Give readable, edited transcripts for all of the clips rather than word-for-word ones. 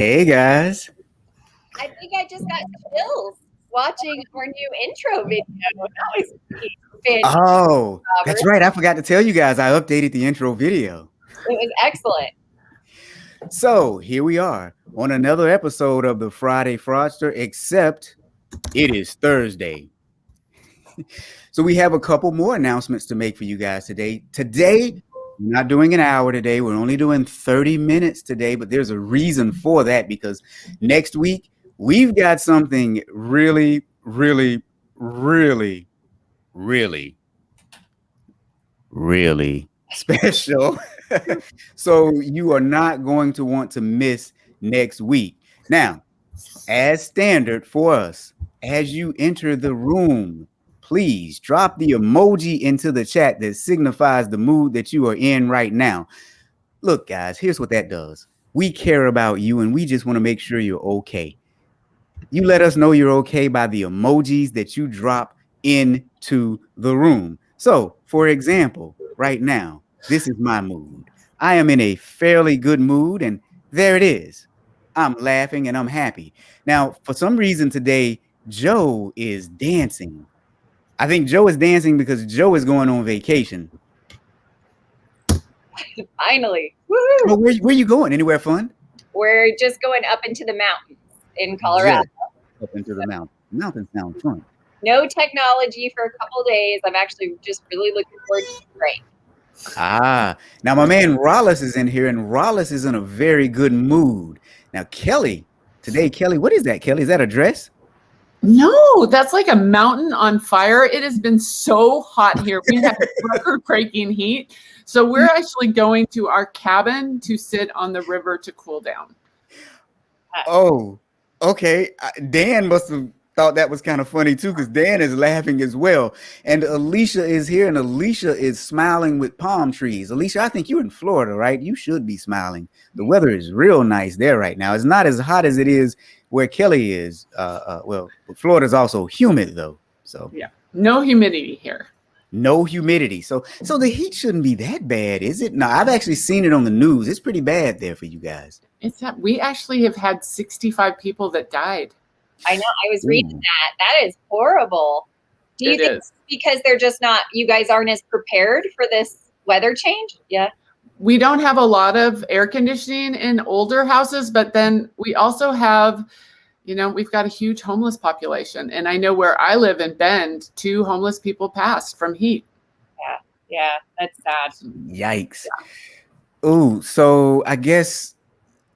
Hey guys. I think I just got chills watching our new intro video. That was fantastic, Oh, Robert. that's right. I forgot to tell you guys I updated the intro video. It was excellent. So here we are on another episode of the Friday Fraudster, except it is Thursday. So we have a couple more announcements to make for you guys today. Today, we're not doing an hour today. We're only doing 30 minutes today, but there's a reason for that because next week we've got something really, really, really, really, really special. So you are not going to want to miss next week. Now, as standard for us, as you enter the room, please drop the emoji into the chat that signifies the mood that you are in right now. Look, guys, here's what that does. We care about you and we just want to make sure you're okay. You let us know you're okay by the emojis that you drop into the room. So, for example, right now, this is my mood. I am in a fairly good mood, and there it is. I'm laughing and I'm happy. Now, for some reason today, Joe is dancing. I think Joe is dancing because Joe is going on vacation. Finally. Well, Woohoo! where are you going? Anywhere fun? We're just going up into the mountains in Colorado. Just up into the mountain. Mountains sound fun. No technology for a couple days. I'm actually just really looking forward to the break. Now my man Rollis is in here, and Rollis is in a very good mood. Now, Kelly, what is that, Kelly? Is that a dress? No, that's like a mountain on fire. It has been so hot here. We have record-breaking heat. So we're actually going to our cabin to sit on the river to cool down. Oh, okay. Dan must have thought that was kind of funny too, because Dan is laughing as well. And Alicia is here, and Alicia is smiling with palm trees. Alicia, I think you're in Florida, right? You should be smiling. The weather is real nice there right now. It's not as hot as it is where Kelly is. Well, Florida is also humid though. So yeah, no humidity here. No humidity. So the heat shouldn't be that bad, is it? No, I've actually seen it on the news. It's pretty bad there for you guys. It's that we actually have had 65 people that died. I know. I was reading that. That is horrible. Do you think it's because they're just not, you guys aren't as prepared for this weather change? Yeah. We don't have a lot of air conditioning in older houses, but then we also have, we've got a huge homeless population. And I know where I live in Bend, 2 homeless people passed from heat. Yeah, that's sad. Yikes. Yeah. Ooh, so I guess,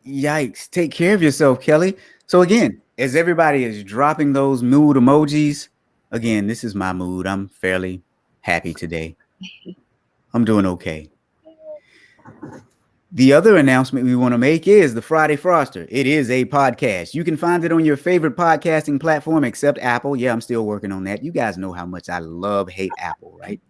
yikes. Take care of yourself, Kelly. So again, as everybody is dropping those mood emojis, again, this is my mood. I'm fairly happy today. I'm doing okay. The other announcement we want to make is the Friday Fraudster. It is a podcast. You can find it on your favorite podcasting platform except Apple. Yeah, I'm still working on that. You guys know how much I hate Apple, right?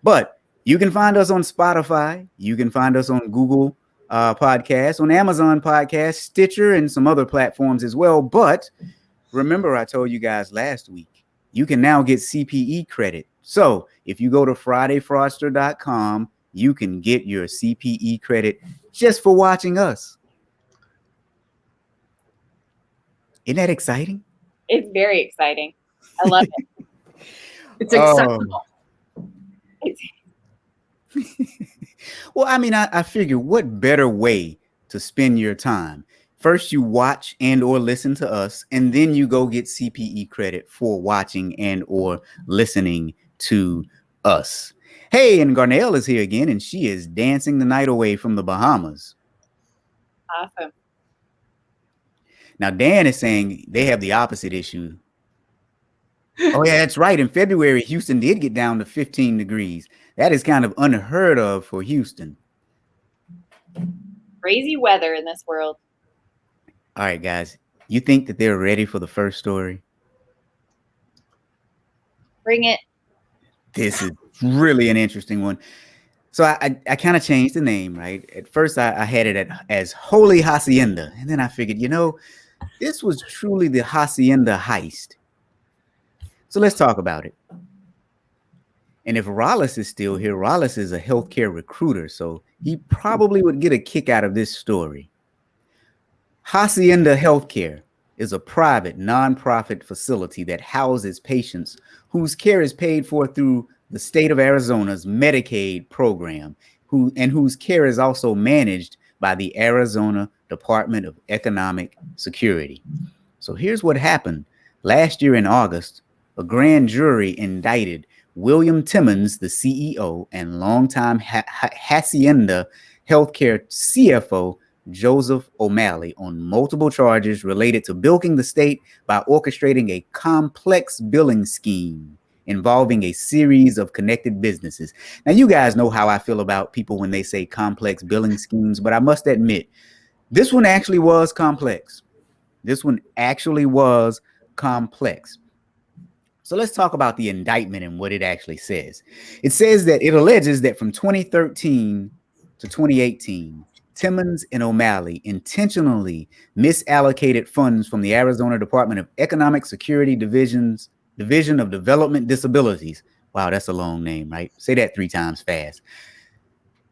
But you can find us on Spotify. You can find us on Google Podcasts, on Amazon Podcasts, Stitcher, and some other platforms as well. But remember, I told you guys last week, you can now get CPE credit. So if you go to FridayFraudster.com, you can get your CPE credit just for watching us. Isn't that exciting? It's very exciting. I love it. It's acceptable. Well, I mean, I figure what better way to spend your time? First, you watch and or listen to us, and then you go get CPE credit for watching and or listening to us. Hey, and Garnell is here again, and she is dancing the night away from the Bahamas. Awesome. Now, Dan is saying they have the opposite issue. Oh, yeah, that's right. In February, Houston did get down to 15 degrees. That is kind of unheard of for Houston. Crazy weather in this world. All right, guys. You think that they're ready for the first story? Bring it. This is really an interesting one. So I kind of changed the name, right? At first, I had it as Holy Hacienda. And then I figured, this was truly the Hacienda heist. So let's talk about it. And if Rollis is still here, Rollis is a healthcare recruiter, so he probably would get a kick out of this story. Hacienda Healthcare is a private nonprofit facility that houses patients whose care is paid for through the state of Arizona's Medicaid program, whose care is also managed by the Arizona Department of Economic Security. So here's what happened. Last year in August, a grand jury indicted William Timmons, the CEO, and longtime Hacienda Healthcare CFO, Joseph O'Malley, on multiple charges related to bilking the state by orchestrating a complex billing scheme involving a series of connected businesses. Now, you guys know how I feel about people when they say complex billing schemes, but I must admit, this one actually was complex. This one actually was complex. So let's talk about the indictment and what it actually says. It says that it alleges that from 2013 to 2018, Timmons and O'Malley intentionally misallocated funds from the Arizona Department of Economic Security Division of Development Disabilities. Wow, that's a long name, right? Say that 3 times fast.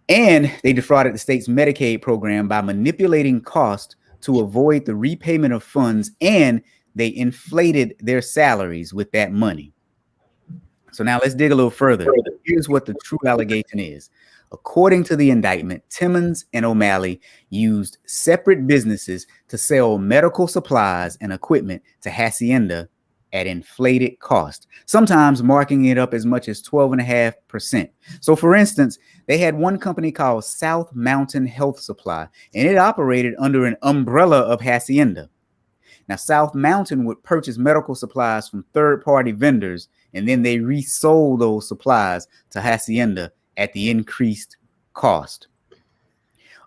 And they defrauded the state's Medicaid program by manipulating costs to avoid the repayment of funds, and they inflated their salaries with that money. So now let's dig a little further. Here's what the true allegation is. According to the indictment, Timmons and O'Malley used separate businesses to sell medical supplies and equipment to Hacienda at inflated cost, sometimes marking it up as much as 12.5%. So for instance, they had one company called South Mountain Health Supply, and it operated under an umbrella of Hacienda. Now, South Mountain would purchase medical supplies from third-party vendors, and then they resold those supplies to Hacienda at the increased cost.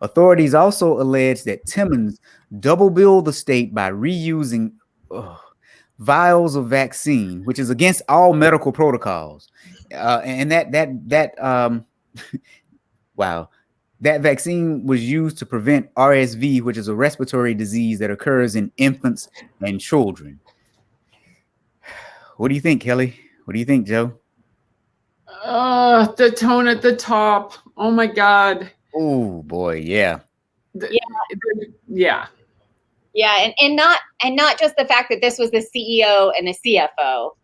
Authorities also allege that Timmons double-billed the state by reusing vials of vaccine, which is against all medical protocols. Wow. That vaccine was used to prevent RSV, which is a respiratory disease that occurs in infants and children. What do you think, Kelly? What do you think, Joe? The tone at the top. Oh my God. Oh boy, yeah. Yeah. Yeah, and not just the fact that this was the CEO and the CFO,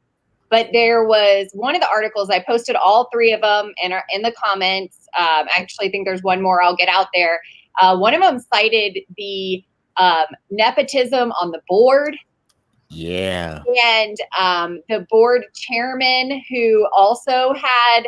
but there was one of the articles, I posted all 3 of them in the comments. I actually think there's one more I'll get out there. One of them cited the nepotism on the board. Yeah. And the board chairman, who also had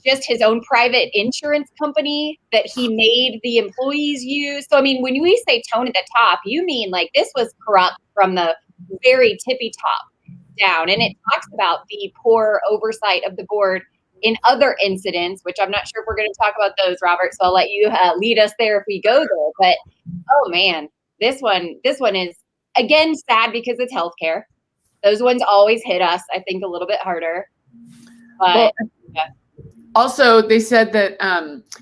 just his own private insurance company that he made the employees use. So, I mean, when we say tone at the top, you mean like this was corrupt from the very tippy top down. And it talks about the poor oversight of the board in other incidents, which I'm not sure if we're going to talk about those, Robert. So I'll let you lead us there if we go there. But, oh man, this one is, again, sad because it's healthcare. Those ones always hit us, I think, a little bit harder. But yeah. Also, they said that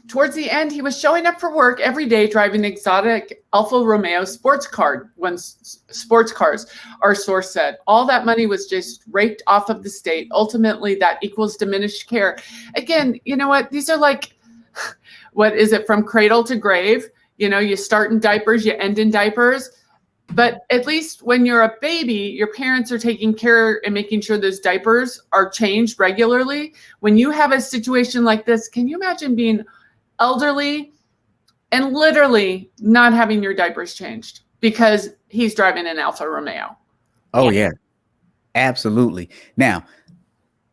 towards the end, he was showing up for work every day driving exotic Alfa Romeo sports cars, our source said. All that money was just raked off of the state. Ultimately, that equals diminished care. Again, you know what? These are like, what is it, from cradle to grave? You know, you start in diapers, you end in diapers. But at least when you're a baby, your parents are taking care and making sure those diapers are changed regularly. When you have a situation like this, can you imagine being elderly and literally not having your diapers changed because he's driving an Alfa Romeo? Oh, yeah, absolutely. Now,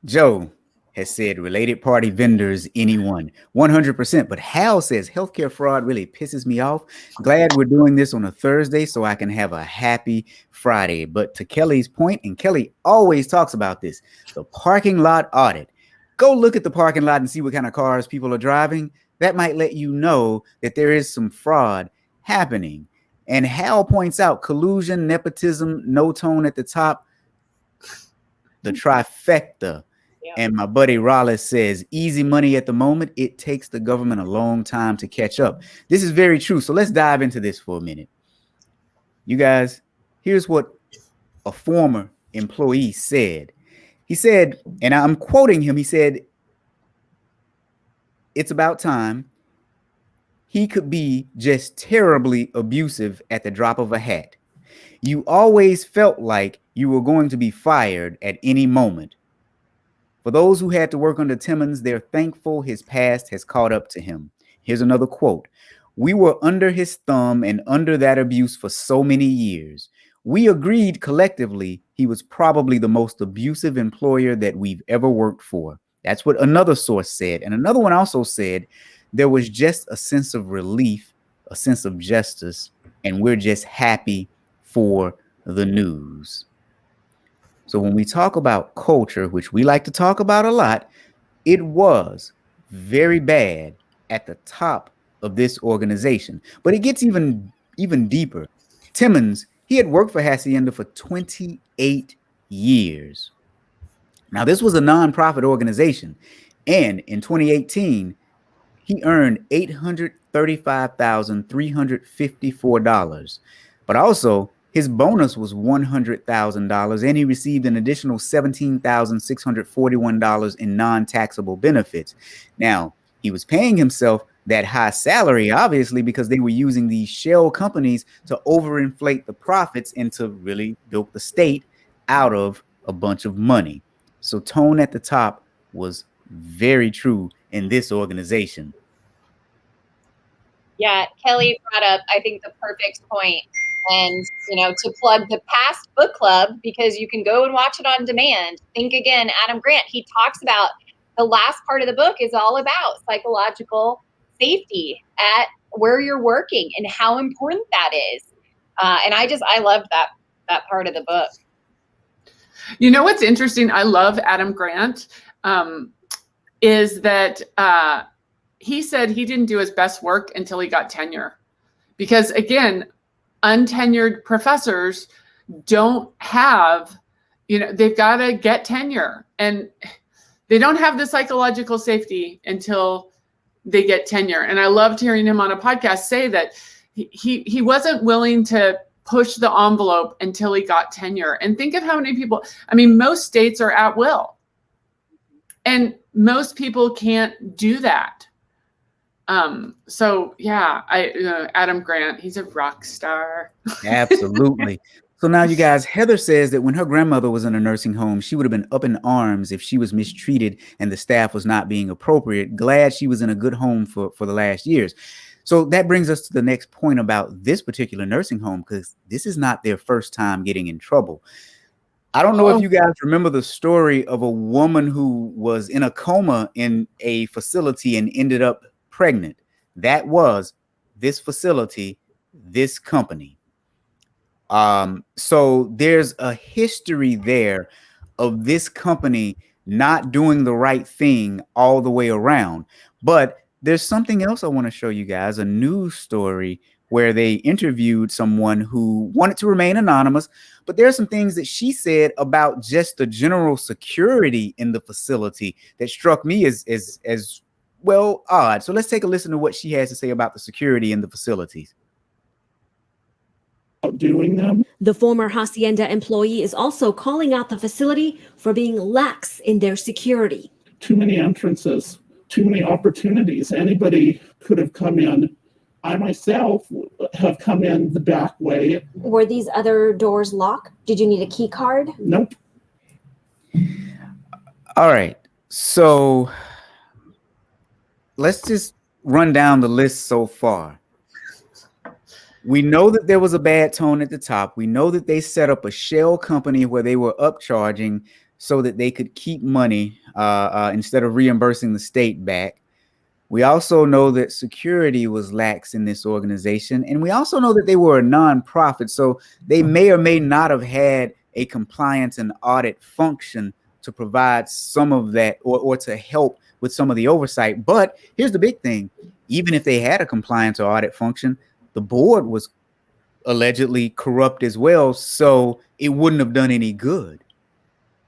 Joe has said related party vendors, anyone, 100%. But Hal says healthcare fraud really pisses me off. Glad we're doing this on a Thursday so I can have a happy Friday. But to Kelly's point, and Kelly always talks about this, the parking lot audit. Go look at the parking lot and see what kind of cars people are driving. That might let you know that there is some fraud happening. And Hal points out collusion, nepotism, no tone at the top, the trifecta. And my buddy Rollis says, easy money at the moment. It takes the government a long time to catch up. This is very true. So let's dive into this for a minute. You guys, here's what a former employee said. He said, and I'm quoting him, he said, it's about time. he could be just terribly abusive at the drop of a hat. You always felt like you were going to be fired at any moment. For those who had to work under Timmons, they're thankful his past has caught up to him. Here's another quote. We were under his thumb and under that abuse for so many years. We agreed collectively he was probably the most abusive employer that we've ever worked for. That's what another source said. And another one also said there was just a sense of relief, a sense of justice, and we're just happy for the news. So when we talk about culture, which we like to talk about a lot, it was very bad at the top of this organization. But it gets even deeper. Timmons, he had worked for Hacienda for 28 years. Now, this was a nonprofit organization. And in 2018, he earned $835,354. But also, his bonus was $100,000, and he received an additional $17,641 in non-taxable benefits. Now, he was paying himself that high salary, obviously, because they were using these shell companies to overinflate the profits and to really bilk the state out of a bunch of money. So tone at the top was very true in this organization. Yeah, Kelly brought up, I think, the perfect point. And, to plug the past book club, because you can go and watch it on demand. Think again, Adam Grant, he talks about the last part of the book is all about psychological safety at where you're working and how important that is. And I loved that part of the book. You know what's interesting? I love Adam Grant, is that he said he didn't do his best work until he got tenure. Because again, untenured professors don't have, they've got to get tenure, and they don't have the psychological safety until they get tenure. And I loved hearing him on a podcast say that he wasn't willing to push the envelope until he got tenure. And think of how many people, most states are at will, and most people can't do that. So yeah, Adam Grant, he's a rock star. Absolutely. So now you guys, Heather says that when her grandmother was in a nursing home, she would have been up in arms if she was mistreated and the staff was not being appropriate. Glad she was in a good home for the last years. So that brings us to the next point about this particular nursing home, because this is not their first time getting in trouble. I don't know if you guys remember the story of a woman who was in a coma in a facility and ended up pregnant. That was this facility, this company. So there's a history there of this company not doing the right thing all the way around. But there's something else I want to show you guys, a news story where they interviewed someone who wanted to remain anonymous, but there are some things that she said about just the general security in the facility that struck me as well odd. So let's take a listen to what she has to say about the security in the facilities. Doing them. The former Hacienda employee is also calling out the facility for being lax in their security. Too many entrances, too many opportunities. Anybody could have come in. I myself have come in the back way. Were these other doors locked? Did you need a key card? Nope. All right. So let's just run down the list so far. We know that there was a bad tone at the top. We know that they set up a shell company where they were upcharging so that they could keep money instead of reimbursing the state back. We also know that security was lax in this organization. And we also know that they were a nonprofit. So they may or may not have had a compliance and audit function to provide some of that or to help with some of the oversight. But here's the big thing. Even if they had a compliance or audit function, the board was allegedly corrupt as well. So it wouldn't have done any good.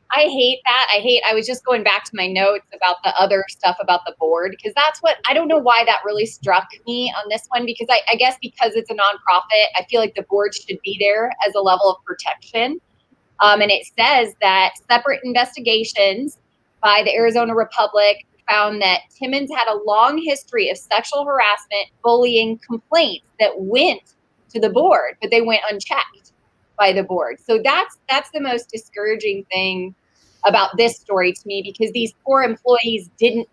I hate that. I was just going back to my notes about the other stuff about the board, because that's what, I don't know why that really struck me on this one, because I guess because it's a nonprofit, I feel like the board should be there as a level of protection. And it says that separate investigations by the Arizona Republic found that Timmons had a long history of sexual harassment, bullying complaints that went to the board, but they went unchecked by the board. So that's the most discouraging thing about this story to me, because these poor employees didn't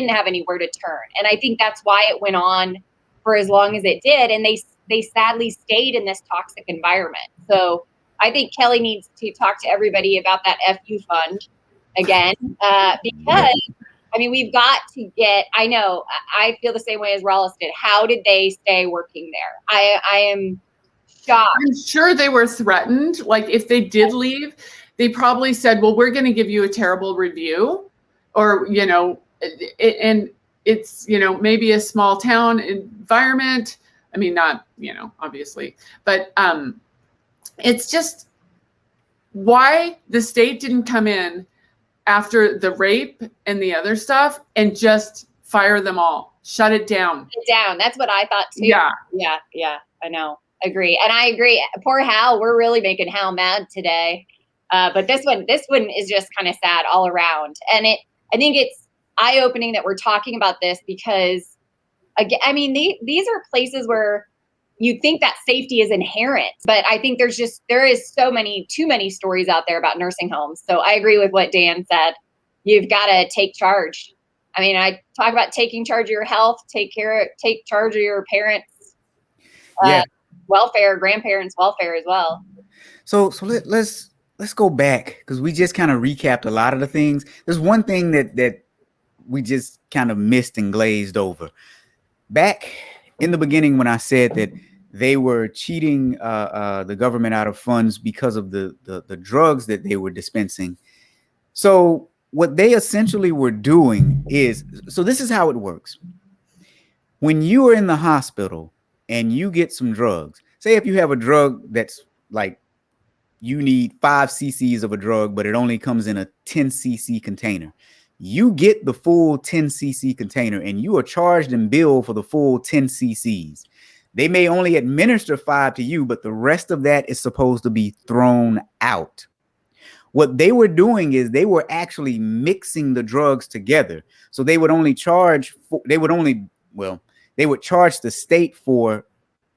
have anywhere to turn. And I think that's why it went on for as long as it did. And they sadly stayed in this toxic environment. So I think Kelly needs to talk to everybody about that FU fund again, because I mean, we've got to get, I know, I feel the same way as Rollis did. How did they stay working there? I am shocked. I'm sure they were threatened. Like if they did leave, they probably said, well, we're going to give you a terrible review, or, you know, and it's, you know, maybe a small town environment. I mean, not, you know, obviously, but it's just why the state didn't come in after the rape and the other stuff and just fire them all, shut it down. That's what I thought too. Yeah. I know. Agree. And I agree. Poor Hal. We're really making Hal mad today. But this one is just kind of sad all around. And I think it's eye-opening that we're talking about this because, again, I mean, these are places where you think that safety is inherent, but I think there is too many stories out there about nursing homes. So I agree with what Dan said. You've got to take charge. I mean, I talk about taking charge of your health, take charge of your parents' welfare, grandparents' welfare as well. So let's go back, because we just kind of recapped a lot of the things. There's one thing that we just kind of missed and glazed over. Back in the beginning, when I said that they were cheating the government out of funds because of the drugs that they were dispensing. So what they essentially were doing is, so this is how it works. When you are in the hospital and you get some drugs, say if you have a drug that's like, you need 5 cc's of a drug, but it only comes in a 10 cc container. You get the full 10 cc container and you are charged and billed for the full 10 cc's. They may only administer 5 to you, but the rest of that is supposed to be thrown out. What they were doing is they were actually mixing the drugs together. So they would only charge, they would charge the state for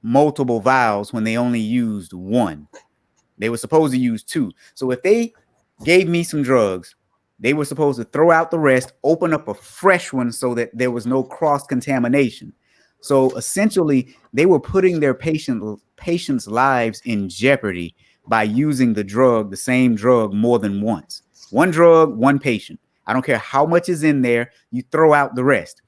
multiple vials when they only used 1. They were supposed to use 2. So if they gave me some drugs, they were supposed to throw out the rest, open up a fresh one so that there was no cross-contamination. So essentially, they were putting their patients' lives in jeopardy by using the same drug more than once. One drug, one patient. I don't care how much is in there, you throw out the rest.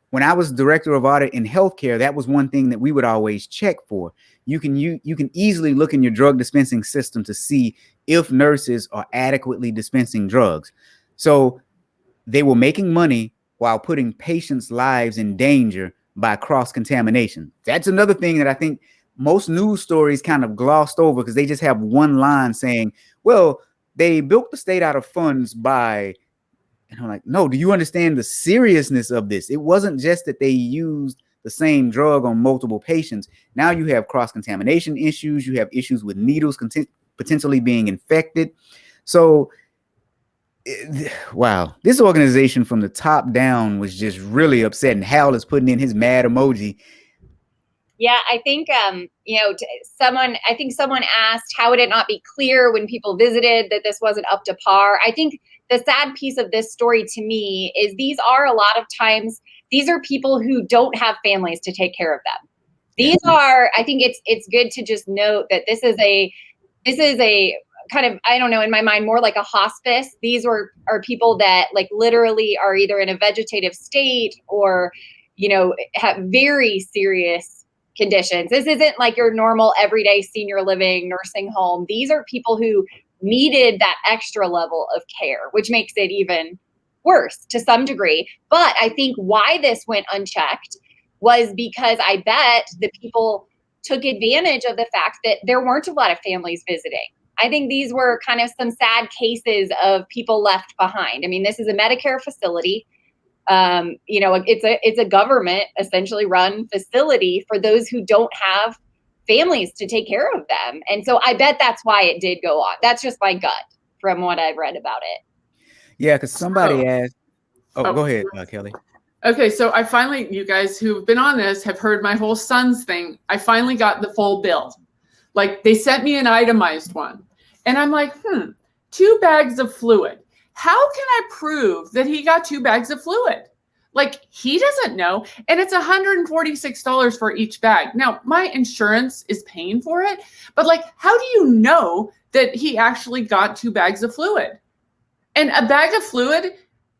When I was director of audit in healthcare, that was one thing that we would always check for. You can easily look in your drug dispensing system to see if nurses are adequately dispensing drugs. So they were making money while putting patients' lives in danger by cross-contamination. That's another thing that I think most news stories kind of glossed over, because they just have one line saying, well, they built the state out of funds by, and I'm like, no, do you understand the seriousness of this? It wasn't just that they used the same drug on multiple patients. Now you have cross-contamination issues. You have issues with needles potentially being infected. So wow, this organization from the top down was just really upset. And Hal is putting in his mad emoji. Yeah, I think, someone asked, how would it not be clear when people visited that this wasn't up to par? I think the sad piece of this story to me is these are people who don't have families to take care of them. I think it's good to just note that this is a kind of, I don't know, in my mind, more like a hospice. These are people that like literally are either in a vegetative state or, have very serious conditions. This isn't like your normal everyday senior living nursing home. These are people who needed that extra level of care, which makes it even worse to some degree. But I think why this went unchecked was because I bet the people took advantage of the fact that there weren't a lot of families visiting. I think these were kind of some sad cases of people left behind. I mean, this is a Medicare facility. It's a government essentially run facility for those who don't have families to take care of them. And so I bet that's why it did go on. That's just my gut from what I've read about it. Yeah, because somebody asked, Oh, go ahead, Kelly. Okay, so I finally, you guys who've been on this have heard my whole son's thing. I finally got the full bill. Like they sent me an itemized one. And I'm like, 2 bags of fluid. How can I prove that he got 2 bags of fluid? Like he doesn't know. And it's $146 for each bag. Now, my insurance is paying for it. But like, how do you know that he actually got 2 bags of fluid? And a bag of fluid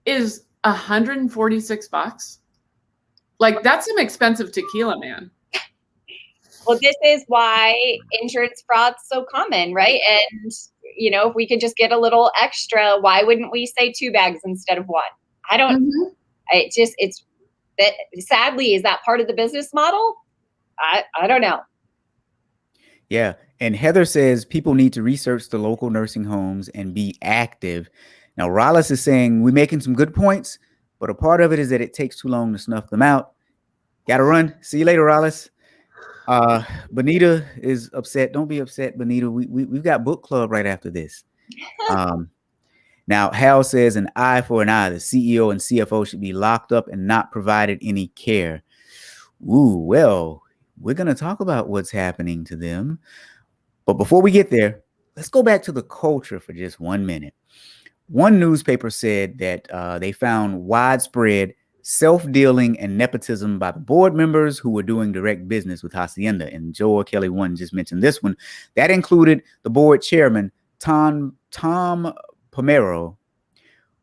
is $146. Like that's some expensive tequila, man. Well, this is why insurance fraud's so common, right? And if we could just get a little extra, why wouldn't we say 2 bags instead of 1? I don't. It's that. Sadly, is that part of the business model? I don't know. Yeah, and Heather says people need to research the local nursing homes and be active. Now, Rollis is saying we're making some good points, but a part of it is that it takes too long to snuff them out. Got to run. See you later, Rollis. Bonita is upset. Don't be upset, Bonita. We've got book club right after this. Now, Hal says an eye for an eye. The CEO and CFO should be locked up and not provided any care. Ooh, well, we're going to talk about what's happening to them. But before we get there, let's go back to the culture for just 1 minute. One newspaper said that they found widespread self-dealing and nepotism by the board members who were doing direct business with Hacienda. And Joel Kelly one just mentioned this one. That included the board chairman, Tom Pomero,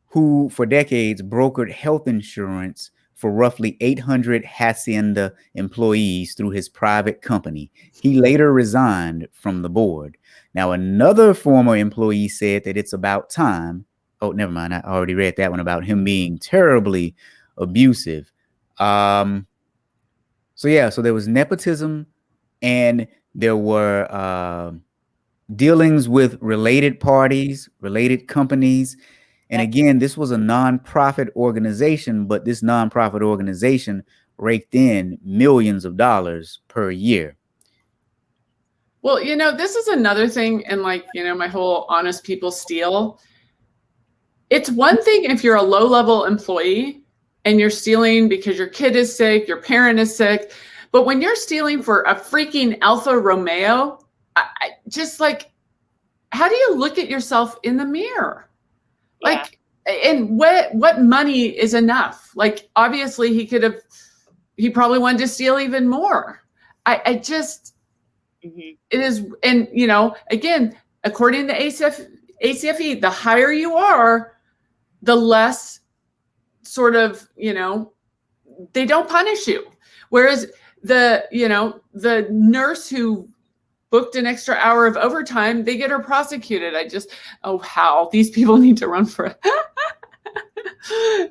who for decades brokered health insurance for roughly 800 Hacienda employees through his private company. He later resigned from the board. Now, another former employee said that it's about time. Oh, never mind. I already read that one about him being terribly abusive. So there was nepotism and there were dealings with related parties, related companies. And again, this was a nonprofit organization, but this nonprofit organization raked in millions of dollars per year. Well, this is another thing. And my whole honest people steal. It's one thing if you're a low-level employee and you're stealing because your kid is sick, your parent is sick. But when you're stealing for a freaking Alfa Romeo, how do you look at yourself in the mirror? Yeah. And what money is enough? Like, obviously he probably wanted to steal even more. It is, and again, according to ACFE, the higher you are, the less sort of, they don't punish you. Whereas the nurse who booked an extra hour of overtime, they get her prosecuted. Hal, these people need to run for it.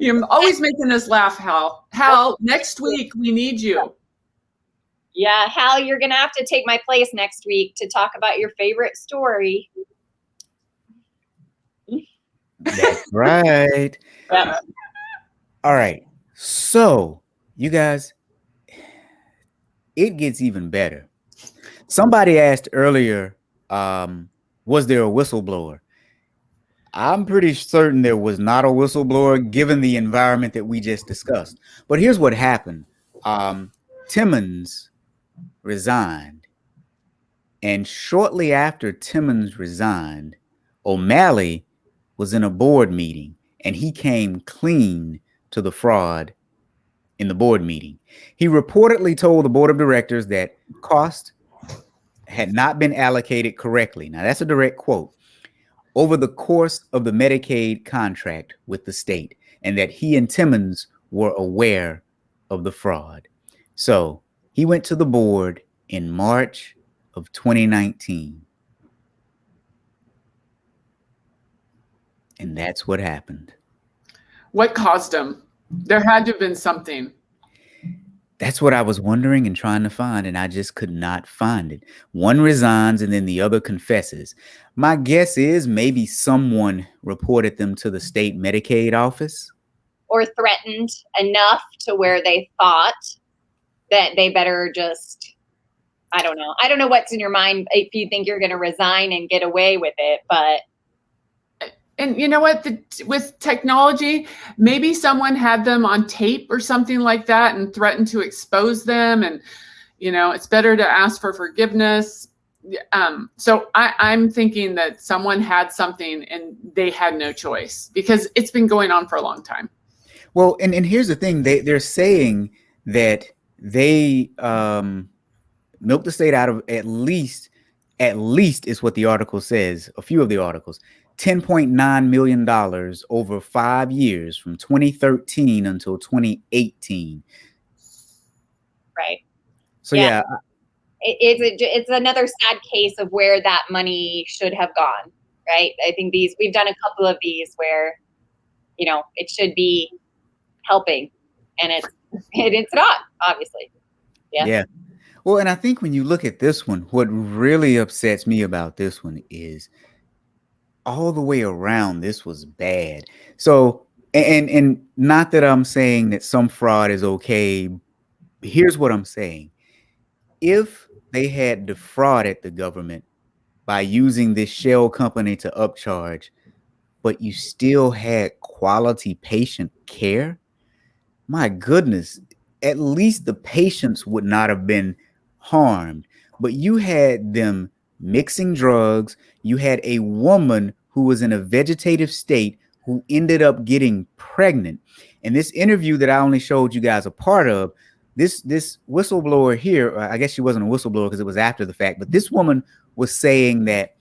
You're always making us laugh, Hal. Hal, next week we need you. Yeah, Hal, you're going to have to take my place next week to talk about your favorite story. That's right. Yeah. All right. So, you guys, it gets even better. Somebody asked earlier, was there a whistleblower? I'm pretty certain there was not a whistleblower given the environment that we just discussed. But here's what happened. Timmons resigned. And shortly after Timmons resigned, O'Malley was in a board meeting and he came clean to the fraud in the board meeting. He reportedly told the board of directors that cost had not been allocated correctly. Now, that's a direct quote. Over the course of the Medicaid contract with the state, and that he and Timmons were aware of the fraud. So he went to the board in March of 2019. And that's what happened. What caused him? There had to have been something. That's what I was wondering and trying to find, and I just could not find it. One resigns and then the other confesses. My guess is maybe someone reported them to the state Medicaid office. Or threatened enough to where they thought that they better just, I don't know. I don't know what's in your mind if you think you're going to resign and get away with it, but. And you know what? With technology, maybe someone had them on tape or something like that and threatened to expose them. And, it's better to ask for forgiveness. So I'm thinking that someone had something and they had no choice because it's been going on for a long time. Well, and here's the thing. They're saying that they milked the state out of at least is what the article says, a few of the articles, $10.9 million over 5 years from 2013 until 2018. Right. So yeah. It's another sad case of where that money should have gone, right? I think we've done a couple of these where, it should be helping, and it's not, obviously. Yeah. Well, and I think when you look at this one, what really upsets me about this one is all the way around, this was bad. So, and not that I'm saying that some fraud is okay. Here's what I'm saying. If they had defrauded the government by using this shell company to upcharge, but you still had quality patient care, my goodness, at least the patients would not have been harmed. But you had them mixing drugs. You had a woman who was in a vegetative state who ended up getting pregnant. And this interview that I only showed you guys a part of, this whistleblower here, I guess she wasn't a whistleblower because it was after the fact, but this woman was saying that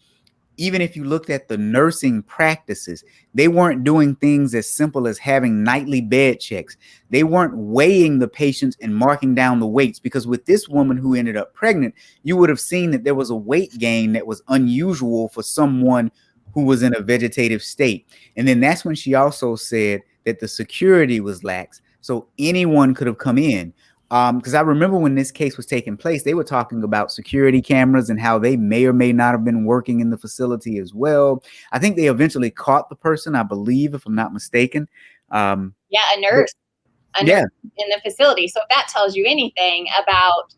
even if you looked at the nursing practices, they weren't doing things as simple as having nightly bed checks. They weren't weighing the patients and marking down the weights, because with this woman who ended up pregnant, you would have seen that there was a weight gain that was unusual for someone who was in a vegetative state. And then that's when she also said that the security was lax, so anyone could have come in. Because I remember when this case was taking place, they were talking about security cameras and how they may or may not have been working in the facility as well. I think they eventually caught the person, I believe, if I'm not mistaken. A nurse in the facility. So if that tells you anything about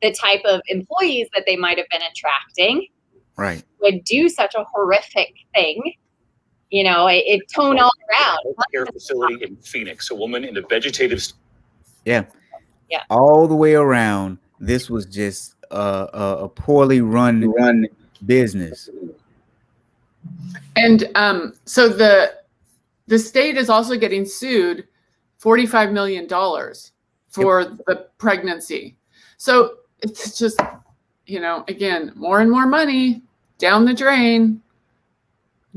the type of employees that they might have been attracting, right, would do such a horrific thing. It toned all around. Care facility in Phoenix, a woman in a vegetative. Yeah. All the way around, this was just a poorly run business. And so the state is also getting sued $45 million for the pregnancy. So it's just, again, more and more money down the drain.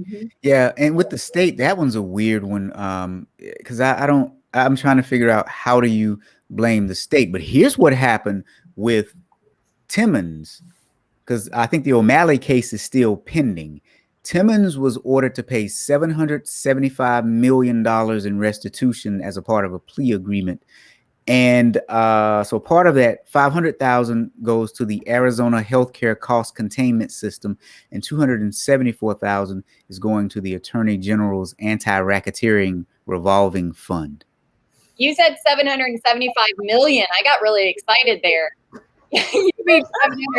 Mm-hmm. Yeah, and with the state, that one's a weird one, because I'm trying to figure out how do you blame the state. But here's what happened with Timmons, because I think the O'Malley case is still pending. Timmons was ordered to pay $775 million in restitution as a part of a plea agreement. And so part of that, $500,000 goes to the Arizona Healthcare Cost Containment System, and $274,000 is going to the Attorney General's Anti-Racketeering Revolving Fund. You said 775 million. I got really excited there.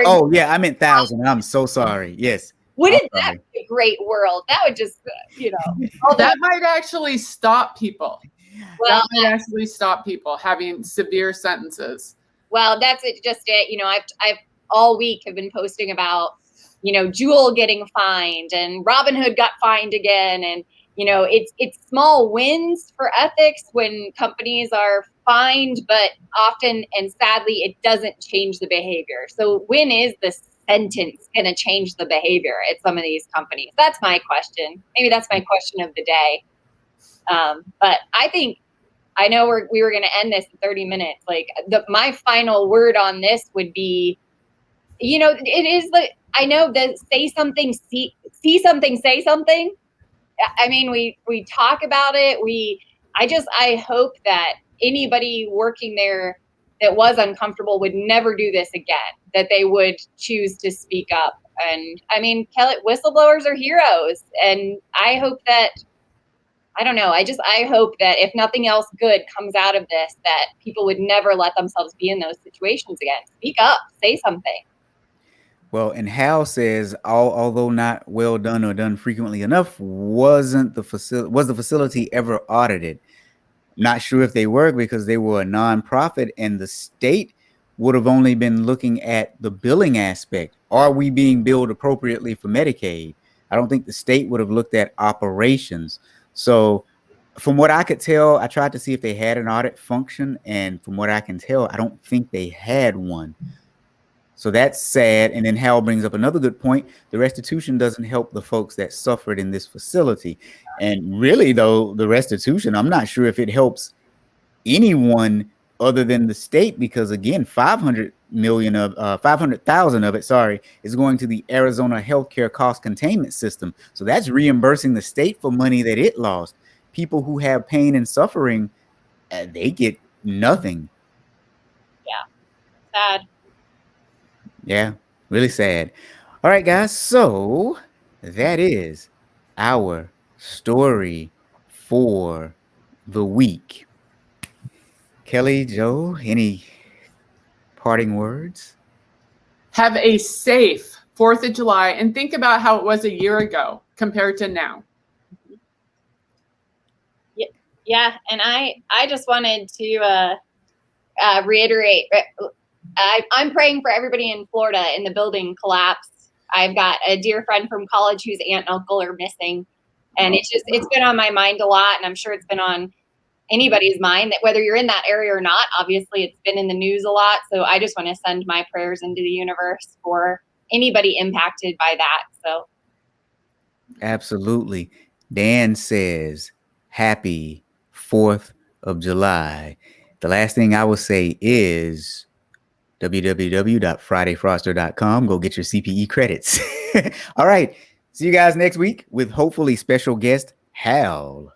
Oh yeah, I meant 1,000. I'm so sorry. Yes. Wouldn't that be a great world? That would just, that might actually stop people. Well, that might actually stop people having severe sentences. Well, that's just it. I've all week have been posting about, Jewel getting fined and Robinhood got fined again, and it's small wins for ethics when companies are fined, but often and sadly, it doesn't change the behavior. So when is the sentence going to change the behavior at some of these companies? That's my question. Maybe that's my question of the day. But I know we were going to end this in 30 minutes. Like my final word on this would be, it is I know that say something, see something, say something. I mean, we talk about it. I hope that anybody working there that was uncomfortable would never do this again, that they would choose to speak up. And I mean, Kelly, whistleblowers are heroes. And I hope that, I don't know, I hope that if nothing else good comes out of this, that people would never let themselves be in those situations again. Speak up, say something. Well, and Hal says, although not well done or done frequently enough, was the facility ever audited? Not sure if they were, because they were a nonprofit and the state would have only been looking at the billing aspect. Are we being billed appropriately for Medicaid? I don't think the state would have looked at operations. So from what I could tell, I tried to see if they had an audit function, and from what I can tell, I don't think they had one. So that's sad. And then Hal brings up another good point. The restitution doesn't help the folks that suffered in this facility. And really, though, the restitution, I'm not sure if it helps anyone other than the state, because again, 500,000 of it, is going to the Arizona healthcare cost containment system. So that's reimbursing the state for money that it lost. People who have pain and suffering, they get nothing. Yeah, sad. Yeah, really sad. All right, guys. So that is our story for the week. Kelly, Joe, any parting words? Have a safe 4th of July and think about how it was a year ago compared to now. Yeah, and I just wanted to reiterate. I'm praying for everybody in Florida in the building collapse. I've got a dear friend from college whose aunt and uncle are missing, and it's been on my mind a lot, and I'm sure it's been on anybody's mind, that whether you're in that area or not. Obviously, it's been in the news a lot, so I just want to send my prayers into the universe for anybody impacted by that. So, absolutely. Dan says, "Happy 4th of July." The last thing I will say is www.fridayfraudster.com. Go get your CPE credits. All right. See you guys next week with hopefully special guest Hal.